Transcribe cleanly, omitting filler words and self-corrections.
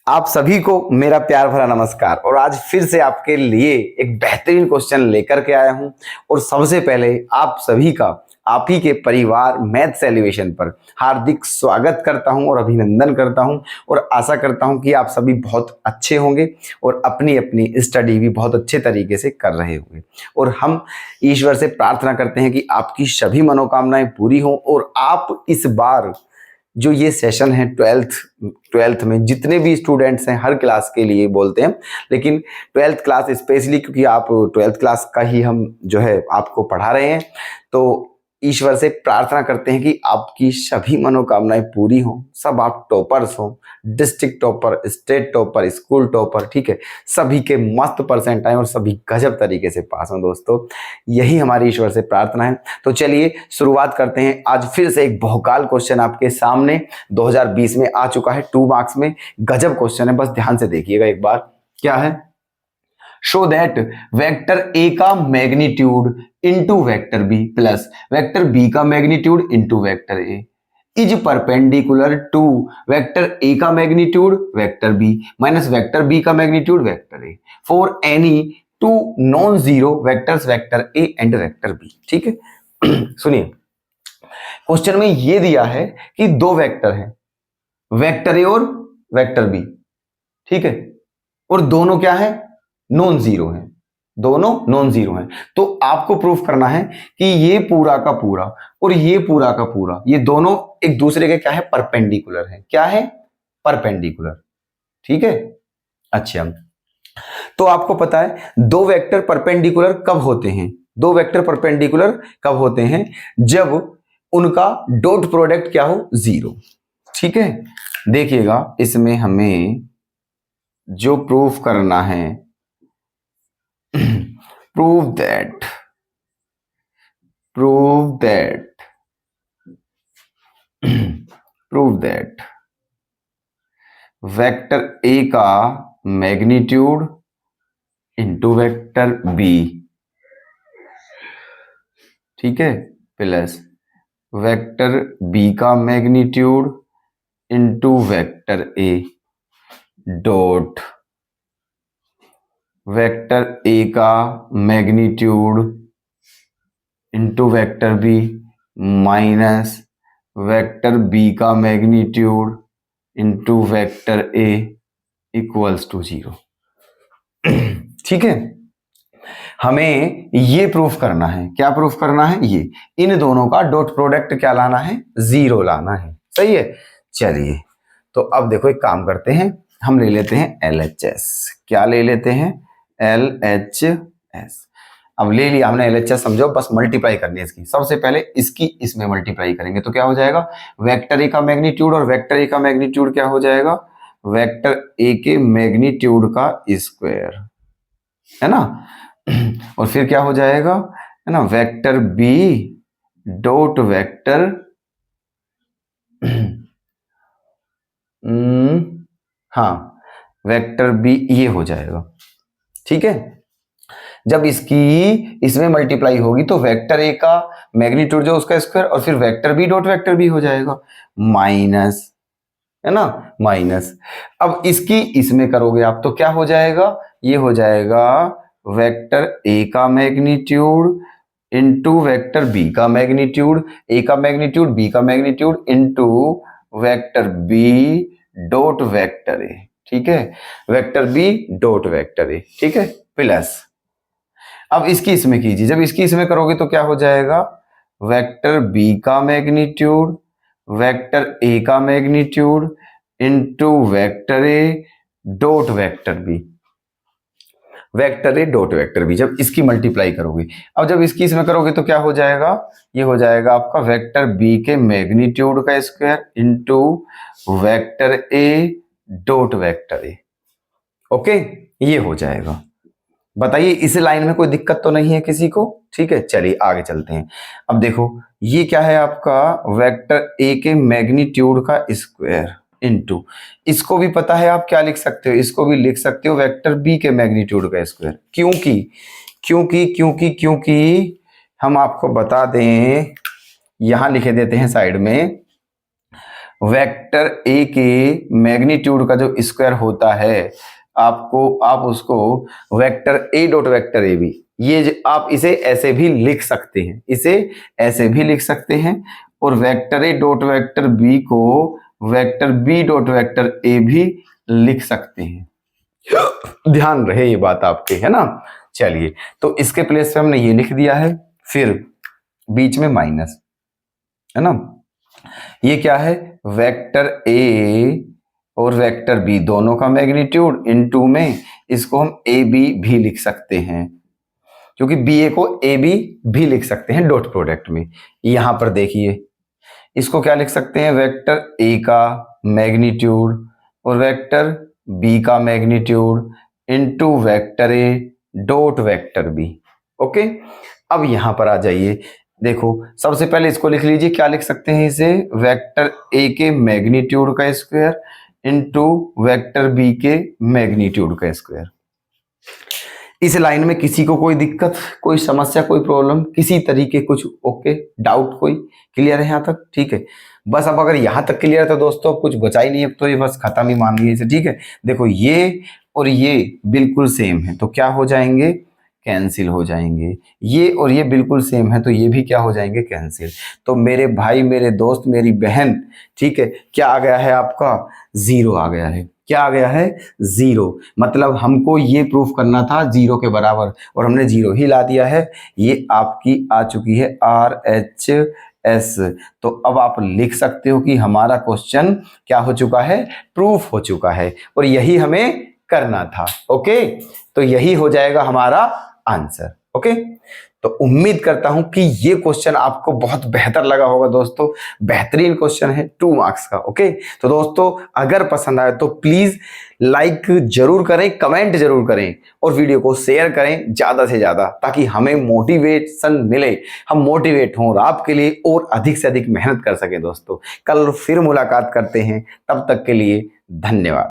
आप सभी को मेरा प्यार भरा नमस्कार। और आज फिर से आपके लिए एक बेहतरीन क्वेश्चन लेकर के आया हूं। और सबसे पहले आप सभी का आप ही के परिवार मैथ्स एलिवेशन पर हार्दिक स्वागत करता हूं और अभिनंदन करता हूं। और आशा करता हूं कि आप सभी बहुत अच्छे होंगे और अपनी अपनी स्टडी भी बहुत अच्छे तरीके से कर रहे होंगे। और हम ईश्वर से प्रार्थना करते हैं कि आपकी सभी मनोकामनाएं पूरी हों और आप इस बार जो ये सेशन है ट्वेल्थ में जितने भी स्टूडेंट्स हैं, हर क्लास के लिए बोलते हैं, लेकिन ट्वेल्थ क्लास स्पेशली क्योंकि आप ट्वेल्थ क्लास का ही हम जो है आपको पढ़ा रहे हैं, तो ईश्वर से प्रार्थना करते हैं कि आपकी सभी मनोकामनाएं पूरी हों, सब आप टॉपर्स हों, district topper, state topper, school topper, ठीक है, सभी के मस्त परसेंट आए और सभी गजब तरीके से पास हों। दोस्तों, यही हमारी ईश्वर से प्रार्थना है। तो चलिए शुरुआत करते हैं। आज फिर से एक बहुकाल क्वेश्चन आपके सामने 2020 में आ चुका है, 2 मार्क्स में। गजब क्वेश्चन है, बस ध्यान से देखिएगा एक बार। क्या है? शो दैट वेक्टर ए का magnitude into vector B plus vector B का magnitude into vector A is perpendicular to vector A का magnitude vector B minus vector B का magnitude vector A for any two non zero vectors vector A and vector B. ठीक है, सुनिए, question में ये दिया है कि दो वेक्टर हैं, वेक्टर ए और वेक्टर बी, ठीक है, और दोनों क्या है? नॉन जीरो हैं, दोनों नॉन जीरो हैं। तो आपको प्रूफ करना है कि ये पूरा का पूरा और ये पूरा का पूरा, ये दोनों एक दूसरे के क्या है? परपेंडिकुलर है। क्या है? परपेंडिकुलर। ठीक है, अच्छा, तो आपको पता है दो वेक्टर परपेंडिकुलर कब होते हैं? दो वेक्टर परपेंडिकुलर कब होते हैं? जब उनका डॉट प्रोडक्ट क्या हो? जीरो। ठीक है, देखिएगा इसमें हमें जो प्रूफ करना है, prove that वेक्टर ए का मैग्नीट्यूड इंटू वेक्टर बी, ठीक है, प्लस वेक्टर बी का magnitude into vector A dot vector A का magnitude into vector B minus vector B का magnitude into vector A equals to zero. ठीक है, हमें ये प्रूफ करना है। क्या प्रूफ करना है? ये इन दोनों का डॉट प्रोडक्ट क्या लाना है? जीरो लाना है। सही है, चलिए, तो अब देखो एक काम करते हैं, हम ले लेते हैं LHS। क्या ले लेते हैं? LHS। अब ले लिया हमने LHS, समझो बस मल्टीप्लाई करनी है इसकी। सबसे पहले इसकी इसमें मल्टीप्लाई करेंगे तो क्या हो जाएगा? वेक्टर ए का मैग्नीट्यूड और वेक्टर ए का मैग्नीट्यूड क्या हो जाएगा? वेक्टर ए के मैग्नीट्यूड का स्क्वायर, है ना, और फिर क्या हो जाएगा, है ना, वेक्टर बी डॉट वेक्टर हाँ, वेक्टर बी, ये हो जाएगा। ठीक है, जब इसकी इसमें मल्टीप्लाई होगी तो वेक्टर ए का मैग्नीट्यूड जो उसका स्क्वायर और फिर vector B dot vector B हो जाएगा माइनस, है ना, माइनस। अब इसकी इसमें करोगे आप तो क्या हो जाएगा? ये हो जाएगा वेक्टर ए का मैग्नीट्यूड इंटू वेक्टर बी का मैग्नीट्यूड, ए का मैग्नीट्यूड बी का magnitude into vector B dot vector A. ठीक है, vector B dot vector A, ठीक है, प्लस अब इसकी इसमें कीजिए। जब इसकी इसमें करोगे तो क्या हो जाएगा? वेक्टर बी का मैग्नीट्यूड वेक्टर ए का magnitude into vector A dot vector B, vector A dot vector B. जब इसकी मल्टीप्लाई करोगे, अब जब इसकी इसमें करोगे तो क्या हो जाएगा? ये हो जाएगा आपका वेक्टर बी के मैग्नीट्यूड का square into vector A dot vector A. Okay, ये हो जाएगा। बताइए इस लाइन में कोई दिक्कत तो नहीं है किसी को? ठीक है, चलिए आगे चलते हैं। अब देखो ये क्या है आपका? वेक्टर ए के मैग्नीट्यूड का स्क्वायर इंटू, इसको भी पता है आप क्या लिख सकते हो? इसको भी लिख सकते हो वेक्टर बी के मैग्नीट्यूड का स्क्वायर। क्योंकि क्योंकि क्योंकि क्योंकि हम आपको बता दें, यहां लिखे देते हैं साइड में, वेक्टर ए के मैग्नीट्यूड का जो स्क्वायर होता है, आप उसको vector A dot vector A B, आप इसे ऐसे भी लिख सकते हैं, इसे ऐसे भी लिख सकते हैं, और vector A dot vector B को vector B dot vector A भी लिख सकते हैं। ध्यान रहे ये बात आपके, है ना। चलिए, तो इसके प्लेस पे हमने ये लिख दिया है, फिर बीच में माइनस, है ना। ये क्या है, वेक्टर ए और वेक्टर बी दोनों का मैग्नीट्यूड इनटू में इसको हम ए बी भी लिख सकते हैं, क्योंकि बी ए को ए बी भी लिख सकते हैं डॉट प्रोडक्ट में। यहां पर देखिए, इसको क्या लिख सकते हैं, वेक्टर ए का मैग्नीट्यूड और वेक्टर बी का magnitude into vector A dot vector B. Okay, अब यहां पर आ जाइए, देखो सबसे पहले इसको लिख लीजिए, क्या लिख सकते हैं इसे, वेक्टर ए के मैग्नीट्यूड का स्क्वायर इनटू वेक्टर बी के मैग्नीट्यूड का स्क्वायर। इस लाइन में किसी को कोई दिक्कत, कोई समस्या, कोई प्रॉब्लम, किसी तरीके कुछ ओके डाउट, कोई क्लियर है यहाँ तक? ठीक है, बस अब अगर यहाँ तक क्लियर है तो दोस्तों कुछ बचा ही नहीं है, तो ये बस खत्म ही मान लीजिए इसे। ठीक है, देखो ये और ये बिल्कुल सेम है, तो क्या हो जाएंगे, कैंसिल हो जाएंगे। ये और ये बिल्कुल सेम है, तो ये भी क्या हो जाएंगे, कैंसिल। तो मेरे भाई, मेरे दोस्त, मेरी बहन, ठीक है, क्या आ गया है आपका, जीरो आ गया है। क्या आ गया है, जीरो। मतलब हमको ये प्रूफ करना था जीरो के बराबर, और हमने जीरो ही ला दिया है। ये आपकी आ चुकी है RHS। तो अब आप लिख सकते हो कि हमारा क्वेश्चन क्या हो चुका है, प्रूफ हो चुका है, और यही हमें करना था। ओके, तो यही हो जाएगा हमारा आंसर। ओके, तो उम्मीद करता हूं कि ये क्वेश्चन आपको बहुत बेहतर लगा होगा दोस्तों। बेहतरीन क्वेश्चन है, 2 मार्क्स का। ओके, तो दोस्तों अगर पसंद आए तो प्लीज लाइक जरूर करें, कमेंट जरूर करें, और वीडियो को शेयर करें ज्यादा से ज्यादा, ताकि हमें मोटिवेशन मिले, हम मोटिवेट हों और आपके लिए और अधिक से अधिक मेहनत कर सकें। दोस्तों कल फिर मुलाकात करते हैं, तब तक के लिए धन्यवाद।